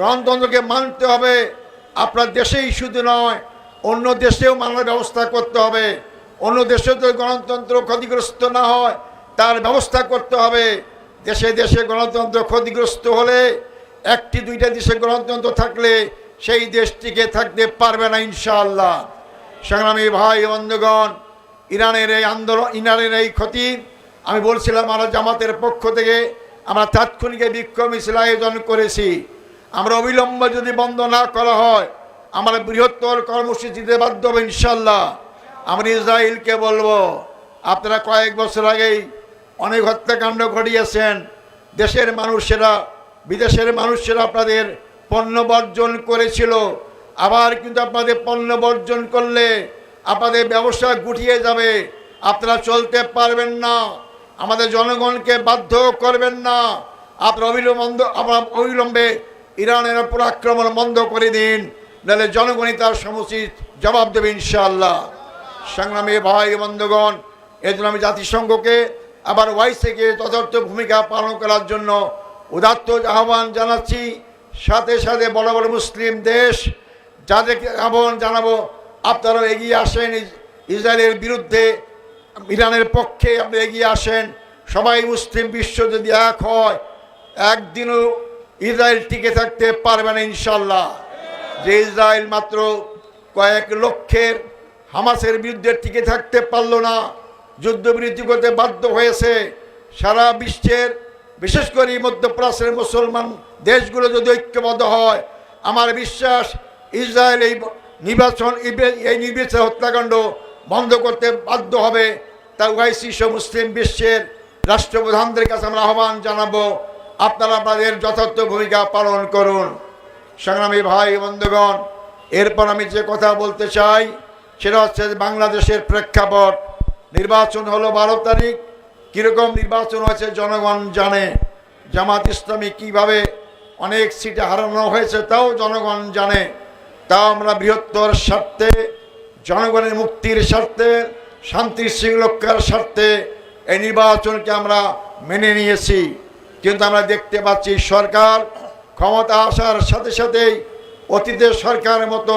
গণতন্ত্রকে মানতে হবে। আপনার দেশেই শুধু নয়, অন্য দেশেও মানার ব্যবস্থা করতে হবে। অন্য দেশেও তো গণতন্ত্র ক্ষতিগ্রস্ত না হয় তার ব্যবস্থা করতে হবে। দেশে দেশে গণতন্ত্র ক্ষতিগ্রস্ত হলে, একটি দুইটা দেশে গণতন্ত্র থাকলে সেই দেশটিকে থাকতে পারবে না ইনশাআল্লাহ। সংগ্রামী ভাই বন্ধুগণ, ইরানের এই আন্দোলন, ইরানের এই ক্ষতি, আমি বলছিলাম আমরা জামাতের পক্ষ থেকে আমরা তাৎক্ষণিক বিক্ষোভ মিছিল আয়োজন করেছি। আমরা অবিলম্ব যদি বন্ধ না করা হয় আমরা বৃহত্তর কর্মসূচিতে বাধ্য হব ইনশাল্লাহ। আমরা ইসরায়েলকে বলবো, আপনারা কয়েক বছর আগেই অনেক হত্যাকাণ্ড ঘটিয়েছেন, দেশের মানুষেরা বিদেশের মানুষেরা আপনাদের পণ্য বর্জন করেছিল, আবার কিন্তু আপনাদের পণ্য বর্জন করলে আপনাদের ব্যবসা গুটিয়ে যাবে, আপনারা চলতে পারবেন না, আমাদের জনগণকে বাধ্য করবেন না, আপনারা অবিলম্বে ইরানের উপর আক্রমণ বন্ধ করে দিন, নাহলে জনগণই তার সমুচিত জবাব দেবে ইনশাআল্লাহ। সংগ্রামী ভাই বন্ধুগণ, এই জন্য আমি জাতিসংঘকে আবার ওয়াইসিকে যথার্থ ভূমিকা পালন করার জন্য উদাত্ত আহ্বান জানাচ্ছি। সাথে সাথে বড় বড় মুসলিম দেশ যাদেরকে আহ্বান জানাবো, আপনারাও এগিয়ে আসেন, ইসরায়েলের বিরুদ্ধে ইরানের পক্ষে আপনি এগিয়ে আসেন। সবাই মুসলিম বিশ্ব যদি এক হয়, একদিনও ইসরায়েল টিকে থাকতে পারবে না ইনশাল্লাহ। যে ইসরায়েল মাত্র কয়েক লক্ষের হামাসের বিরুদ্ধে টিকে থাকতে পারলো না, যুদ্ধবিরতি করতে বাধ্য হয়েছে, সারা বিশ্বের বিশেষ করে মধ্যপ্রাচ্যের মুসলমান দেশগুলো যদি ঐক্যবদ্ধ হয়, আমার বিশ্বাস ইসরায়েল এই নির্বিচার হত্যাকাণ্ড বন্ধ করতে বাধ্য হবে। তাই ওআইসি সহ মুসলিম বিশ্বের রাষ্ট্রপ্রধানদের কাছে আমরা আহ্বান জানাবো, আপনারা আপনাদের যথার্থ ভূমিকা পালন করুন। সংগ্রামী ভাই বন্ধুগণ, এরপর আমি যে কথা বলতে চাই সেটা হচ্ছে বাংলাদেশের প্রেক্ষাপট। নির্বাচন হলো 12 তারিখ, কীরকম নির্বাচন হয়েছে জনগণ জানে। জামাত ইসলামী কীভাবে অনেক সিটে হারানো হয়েছে তাও জনগণ জানে। তাও আমরা বৃহত্তর স্বার্থে, জনগণের মুক্তির স্বার্থে, শান্তি শৃঙ্খলার স্বার্থে এই নির্বাচনকে আমরা মেনে নিয়েছি। কিন্তু আমরা দেখতে পাচ্ছি সরকার ক্ষমতা আসার সাথে সাথেই অতীতের সরকারের মতো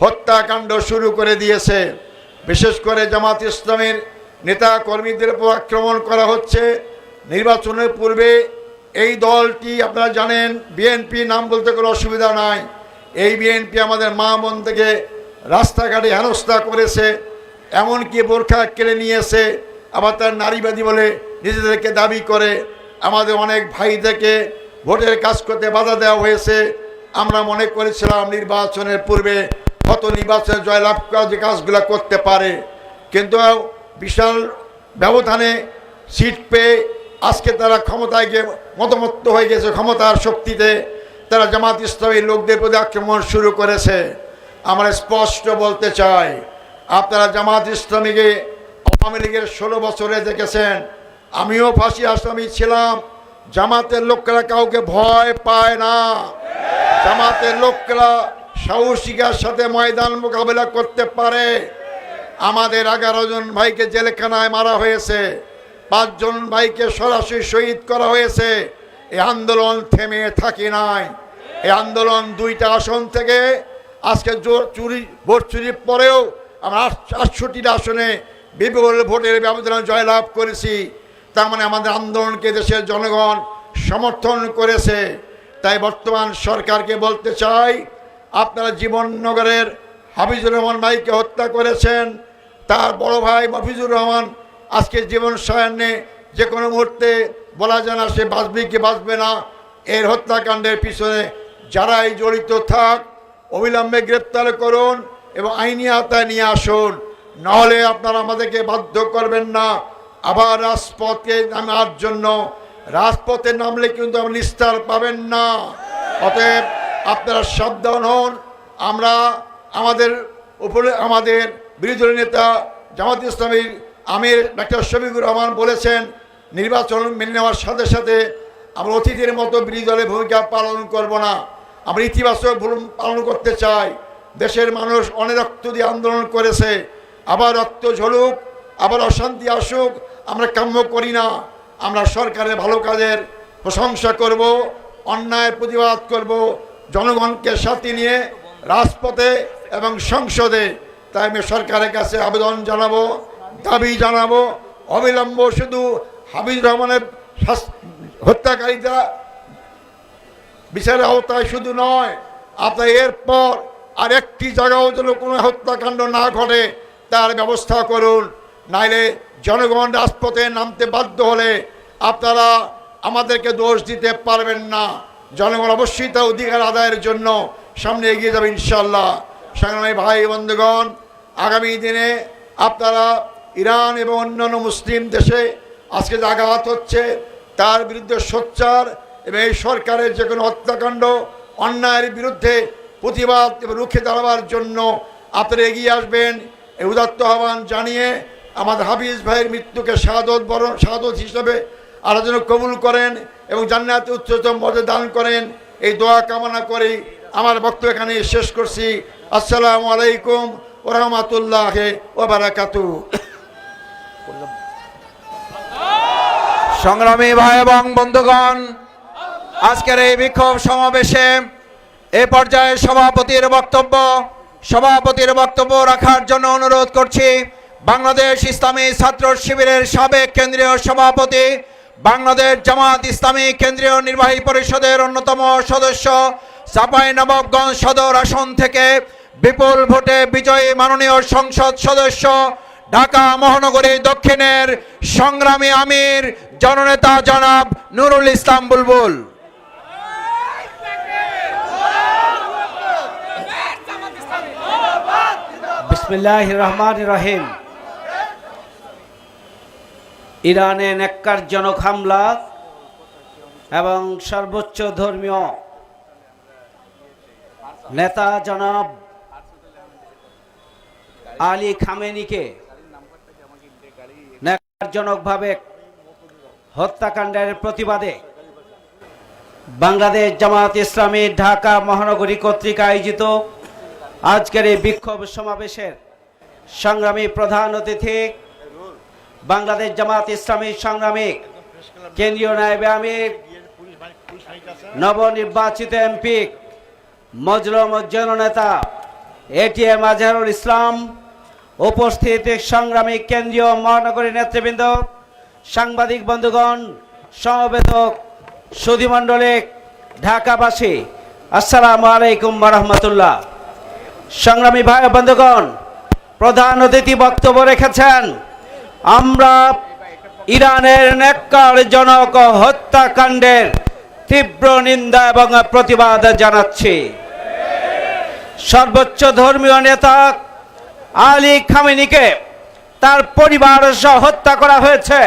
হত্যাকাণ্ড শুরু করে দিয়েছে। বিশেষ করে জামাত ইসলামের নেতা কর্মীদের উপর আক্রমণ করা হচ্ছে। নির্বাচনের পূর্বে এই দলটি আপনারা জানেন, বিএনপি নাম বলতে কোনো অসুবিধা নাই, এই বিএনপি আমাদের মা বোন থেকে রাস্তাঘাটে হেনস্থা করেছে, এমনকি বোরখা কেড়ে নিয়েছে, আবার তার নারীবাদী বলে নিজেদেরকে দাবি করে। আমাদের অনেক ভাইদেরকে ভোটের কাজ করতে বাধা দেওয়া হয়েছে। আমরা মনে করেছিলাম নির্বাচনের পূর্বে কত নির্বাচনে জয়লাভ করা যে কাজগুলো করতে পারে, কিন্তু বিশাল ব্যবধানে সিট পেয়ে আজকে তারা ক্ষমতায় গিয়ে মতমত্ত হয়ে গেছে। ক্ষমতার শক্তিতে তারা জামাত ইসলামীর লোকদের প্রতি আক্রমণ শুরু করেছে। আমরা স্পষ্ট বলতে চাই, আপনারা জামাত ইসলামীকে আওয়ামী লীগের 16 বছরে দেখেছেন, আমিও ফাঁসি আসামি ছিলাম। জামাতের লোকেরা কাউকে ভয় পায় না, জামাতের লোকেরা সাহসিকার সাথে ময়দান মোকাবেলা করতে পারে। আমাদের 11 জন ভাইকে জেলখানায় মারা হয়েছে, 5 জন ভাইকে সরাসরি শহীদ করা হয়েছে। এই আন্দোলন থেমে থাকে নাই। এই আন্দোলন 2টা আসন থেকে আজকে ভোট চুরির পরেও আমরা 68টা আসনে বিপুল ভোটের ব্যবধানে জয়লাভ করেছি। তার মানে আমাদের আন্দোলনকে দেশের জনগণ সমর্থন করেছে। তাই বর্তমান সরকারকে বলতে চাই, আপনারা জীবননগরের হাফিজুর রহমান ভাইকে হত্যা করেছেন, তার বড় ভাই মফিজুর রহমান আজকে জীবন সায়ান্নে যে কোনো মুহূর্তে বলা যায় না সে বাঁচবে কি বাঁচবে না। এর হত্যাকাণ্ডের পিছনে যারাই জড়িত থাক অবিলম্বে গ্রেপ্তার করুন এবং আইনি আওতায় নিয়ে আসুন, নাহলে আপনারা আমাদেরকে বাধ্য করবেন না আবার রাজপথে নামার জন্য। রাজপথে নামলে কিন্তু আপনি নিস্তার পাবেন না। অতএব আপনারা সাবধান হন। আমরা আমাদের উপরে আমাদের বিরোধী দলের নেতা জামাত ইসলামীর আমির ডাক্তার শফিকুর রহমান বলেছেন, নির্বাচন মেনে নেওয়ার সাথে সাথে আমরা অতীতের মতো বিরোধী দলের ভূমিকা পালন করব না, আমরা ইতিবাচক পালন করতে চাই। দেশের মানুষ অনেক রক্ত দিয়ে আন্দোলন করেছে, আবার রক্ত ঝরুক, আবার অশান্তি আসুক আমরা কাম্য করি না। আমরা সরকারের ভালো কাজের প্রশংসা করব, অন্যায়ের প্রতিবাদ করব, জনগণকে সাথে নিয়ে রাজপথে এবং সংসদে। তাই আমি সরকারের কাছে আবেদন জানাবো, দাবি জানাবো, অবিলম্ব শুধু হাফিজুর রহমানের হত্যাকারীরা বিচারের আওতায় শুধু নয়, আপনার এরপর আর একটি জায়গাও যেন কোনো হত্যাকাণ্ড না ঘটে তার ব্যবস্থা করুন। নাইলে জনগণ রাজপথে নামতে বাধ্য হলে আপনারা আমাদেরকে দোষ দিতে পারবেন না। জনগণ অবশ্যই তার অধিকার আদায়ের জন্য সামনে এগিয়ে যাবে ইনশাল্লাহ। সংগ্রামী ভাই বন্ধুগণ, আগামী দিনে আপনারা ইরান এবং অন্যান্য মুসলিম দেশে আজকে যে আঘাত হচ্ছে তার বিরুদ্ধে সোচ্চার এবং এই সরকারের যে কোনো হত্যাকাণ্ড অন্যায়ের বিরুদ্ধে প্রতিবাদ এবং রুখে দাঁড়াবার জন্য আপনারা এগিয়ে আসবেন। এই উদাত্ত আহ্বান জানিয়ে আমাদের হাফিজ ভাইয়ের মৃত্যুকে শাহাদত হিসেবে আল্লাহ যেন কবুল করেন এবং জান্নাতে উচ্চতম মর্যাদা দান করেন, এই দোয়া কামনা করি আমার বক্তব্য এখানে শেষ করছি। আসসালামু আলাইকুম ওয়া রাহমাতুল্লাহি ওয়া বারাকাতুহু। সংগ্রামী ভাই এবং বন্ধুগণ, আজকের এই বিক্ষোভ সমাবেশে এ পর্যায়ে সভাপতির বক্তব্য রাখার জন্য অনুরোধ করছি বাংলাদেশ ইসলামী ছাত্র শিবিরের সাবেক কেন্দ্রীয় সভাপতি, বাংলাদেশ জামাত ইসলামী কেন্দ্রীয় নির্বাহী পরিষদের অন্যতম সদস্য, চাঁপাইনবাবগঞ্জ সদর আসন থেকে বিপুল ভোটে বিজয়ী মাননীয় সংসদ সদস্য, ঢাকা মহানগরী দক্ষিণের সংগ্রামী আমির জননেতা জনাব নুরুল ইসলাম বুলবুল। বিসমিল্লাহির রহমানির রহিম। ইরানে ন্যাক্কারজনক হামলা এবং সর্বোচ্চ ধর্মীয় নেতা জনাব আলী খামেনিকে ন্যাক্কারজনকভাবে হত্যাকাণ্ডের প্রতিবাদে বাংলাদেশ জামাত ইসলামী ঢাকা মহানগরী কর্তৃক আয়োজিত আজকের এই বিক্ষোভ সমাবেশের সংগ্রামী প্রধান অতিথি, বাংলাদেশ জামাত ইসলামী সংগ্রামী কেন্দ্রীয় নায়েবে আমির, নবনির্বাচিত এমপি, মজলুম জননেতা এটিএম আজহারুল ইসলাম, উপস্থিত সংগ্রামী কেন্দ্রীয় মহানগরী নেতৃবৃন্দ, সাংবাদিক বন্ধুগণ, সমবেত সুধীমণ্ডলী, ঢাকাবাসী, আসসালামু আলাইকুম ওয়া রাহমাতুল্লাহ। সংগ্রামী ভাই বন্ধুগণ, প্রধান অতিথি বক্তব্য রেখেছেন। আমরা ইরানের ন্যাক্কারজনক হত্যাকাণ্ডের তীব্র নিন্দা এবং প্রতিবাদ জানাচ্ছি। সর্বোচ্চ ধর্মীয় নেতা আলী খামেনিকে তার পরিবার সহ হত্যা করা হয়েছে।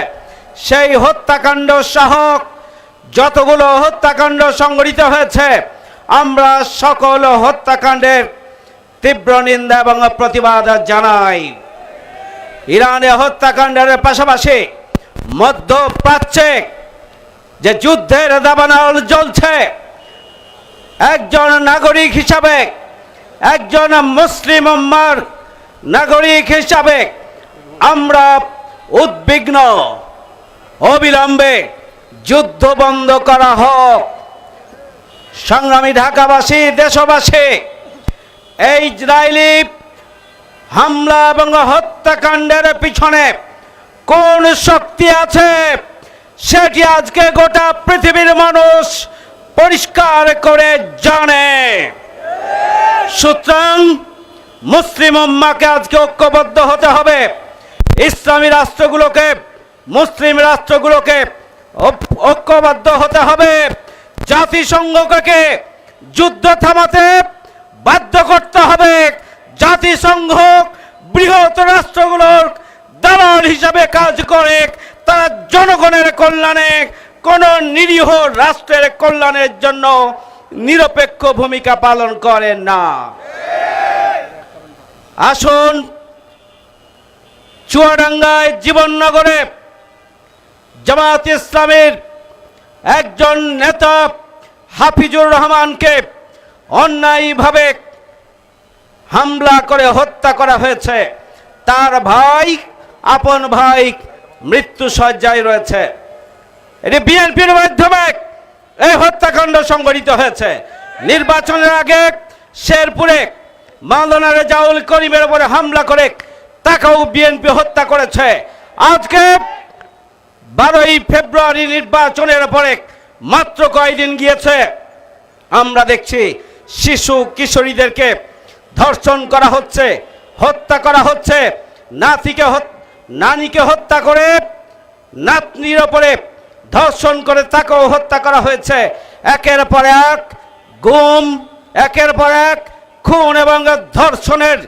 সেই হত্যাকাণ্ড সহ যতগুলো হত্যাকাণ্ড সংঘটিত হয়েছে, আমরা সকল হত্যাকাণ্ডের তীব্র নিন্দা এবং প্রতিবাদ জানাই। ইরানে হত্যাকাণ্ডের পাশাপাশি মধ্যপ্রাচ্যে যে যুদ্ধের দাবানল জ্বলছে, একজন নাগরিক হিসাবে, একজন মুসলিম উম্মার নাগরিক হিসাবে আমরা উদ্বিগ্ন। অবিলম্বে যুদ্ধ বন্ধ করা হোক। সংগ্রামী ঢাকাবাসী, দেশবাসী, এই ইসরায়েলি হামলা এবং হত্যাকাণ্ডের পিছনে কোন শক্তি আছে সেটি আজকে গোটা পৃথিবীর মানুষ পরিষ্কার করে জানে। সুতরাং মুসলিম উম্মাহকে আজকে ঐক্যবদ্ধ হতে হবে। ইসলামী রাষ্ট্রগুলোকে, মুসলিম রাষ্ট্রগুলোকে ঐক্যবদ্ধ হতে হবে। জাতিসংঘকে যুদ্ধ থামাতে বাধ্য করতে হবে। জাতিসংঘ বৃহৎ রাষ্ট্রগুলোর দালাল হিসাবে কাজ করে, তারা জনগণের কল্যাণে, কোন নিরীহ রাষ্ট্রের কল্যাণের জন্য নিরপেক্ষ ভূমিকা পালন করে না। আসুন চুয়াডাঙ্গায় জীবননগরে জামাত ইসলামের একজন নেতা হাফিজুর রহমানকে অন্যায়ভাবে হামলা করে হত্যা করা হয়েছে। তার ভাই, আপন ভাই মৃত্যু শয্যায় রয়েছে। এটি বিএনপির মাধ্যমে এই হত্যাকাণ্ড সংঘটিত হয়েছে। নির্বাচনের আগে শেরপুরে মাওলানা রেজাউল করিমের উপরে হামলা করে তাকেও বিএনপি হত্যা করেছে। আজকে 12ই ফেব্রুয়ারি নির্বাচনের পরে মাত্র কয়েকদিন গিয়েছে, আমরা দেখছি শিশু কিশোরীদেরকে ধর্ষণ করা হচ্ছে, হত্যা করা হচ্ছে, নানিকে হত্যা করে নাতনির ওপরে ধর্ষণ করে তাকেও হত্যা করা হয়েছে। একের পর এক গুম, একের পর এক খুন এবং ধর্ষণের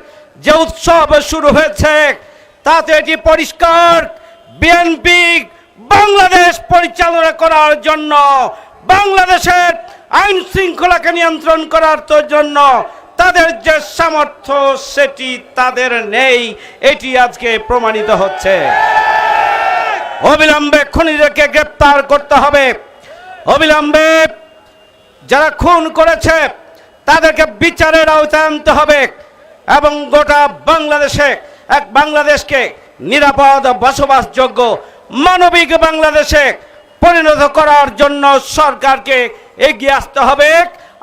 যে উৎসব শুরু হয়েছে, তাতে এটি পরিষ্কার বিএনপি বাংলাদেশ পরিচালনা করার জন্য, বাংলাদেশের আইন শৃঙ্খলাকে নিয়ন্ত্রণ করার জন্য তাদের যে সামর্থ্য সেটি তাদের নেই, এটি আজকে প্রমাণিত হচ্ছে। অবিলম্বে খুনিদেরকে গ্রেপ্তার করতে হবে। অবিলম্বে যারা খুন করেছে তাদেরকে বিচারের আওতায় আনতে হবে এবং গোটা বাংলাদেশে এক বাংলাদেশকে নিরাপদ বসবাসযোগ্য মানবিক বাংলাদেশে পরিণত করার জন্য সরকারকে এগিয়ে আসতে হবে।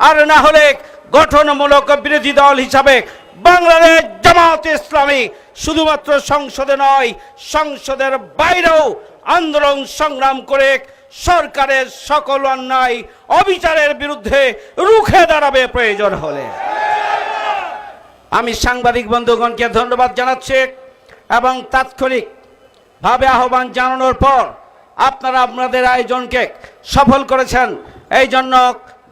আর না হলে গঠনমূলক বিরোধী দল হিসাবে বাংলাদেশ জামাত ইসলামী শুধুমাত্র সংসদে নয়, সংসদের বাইরেও আন্দোলন সংগ্রাম করে সরকারের সকল অন্যায় অবিচারের বিরুদ্ধে রুখে দাঁড়াবে প্রয়োজন হলে। আমি সাংবাদিক বন্ধুগণকে ধন্যবাদ জানাচ্ছি এবং তাৎক্ষণিকভাবে আহ্বান জানানোর পর আপনারা আপনাদের আয়োজনকে সফল করেছেন, এই জন্য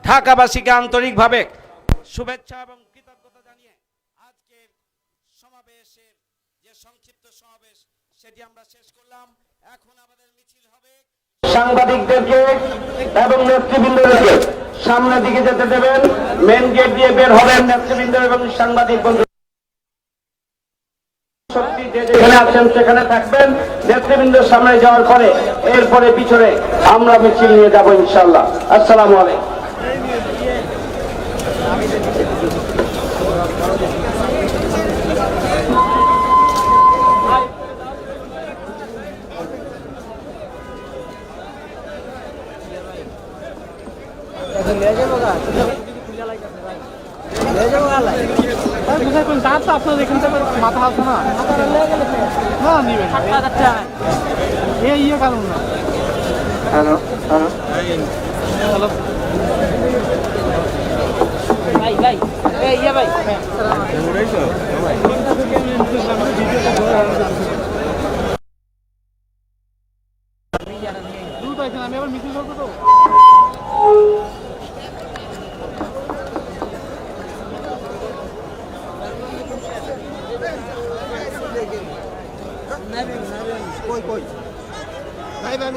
ঢাকাবাসীকে আন্তরিকভাবে শুভেচ্ছা এবং কৃতজ্ঞতা জানিয়ে আজকের সমাবেশের যে সংক্ষিপ্ত সমাবেশ সেটি আমরা শেষ করলাম। এখন আমাদের মিছিল হবে। সাংবাদিকদেরকে এবং নেতৃবৃন্দদেরকে সামনের দিকে যেতে দেবেন, মেন গেট দিয়ে বের হবেন নেতৃবৃন্দ এবং সাংবাদিক বন্ধু। যেখানে আছেন সেখানে থাকবেন, নেতৃবৃন্দের সামনে যাওয়ার পরে এরপরে পিছনে আমরা মিছিল নিয়ে যাবো ইনশাআল্লাহ। আসসালামু আলাইকুম। আপনার এখান থেকে মাথা আছে না, না নিবেন এই ইয়ে কারণ না। হ্যালো হ্যালো হ্যালো ভাই ভাই এই ইয়ে ভাই আমি আবার মিছিল করবো তো। কই কই ভাই ভাই